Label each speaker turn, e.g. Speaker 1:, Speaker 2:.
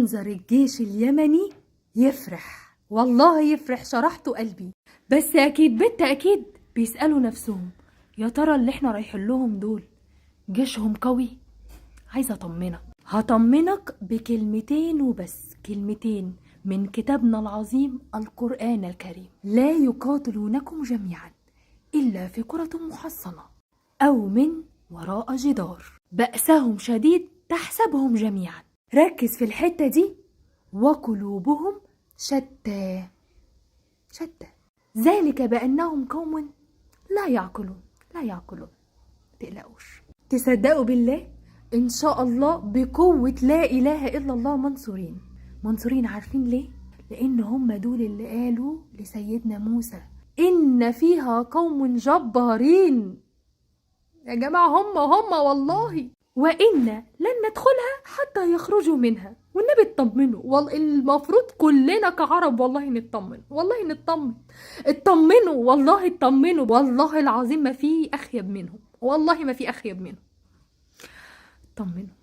Speaker 1: منظر الجيش اليمني يفرح، والله يفرح، شرحته قلبي. بس أكيد بالتأكيد بيسألوا نفسهم يا ترى اللي احنا رايحين لهم دول جيشهم قوي؟ عايزة أطمنك، هطمنك بكلمتين وبس، كلمتين من كتابنا العظيم القرآن الكريم: لا يقاتلونكم جميعا إلا في قرى محصنة أو من وراء جدار بأسهم شديد تحسبهم جميعا. ركز في الحتة دي، وقلوبهم شتى. ذلك بأنهم قوم لا يعقلون. تقلقوش، تصدقوا بالله إن شاء الله بقوة لا إله إلا الله منصورين. عارفين ليه؟ لأن هم دول اللي قالوا لسيدنا موسى إن فيها قوم جبارين. يا جماعة هم والله، وإن لن ندخلها حتى يخرجوا منها. والنبي اطمنوا، المفروض كلنا كعرب والله نطمن، اطمنوا والله، اطمنوا والله العظيم، ما في أخيب منهم، والله ما في أخيب منهم. اطمنوا.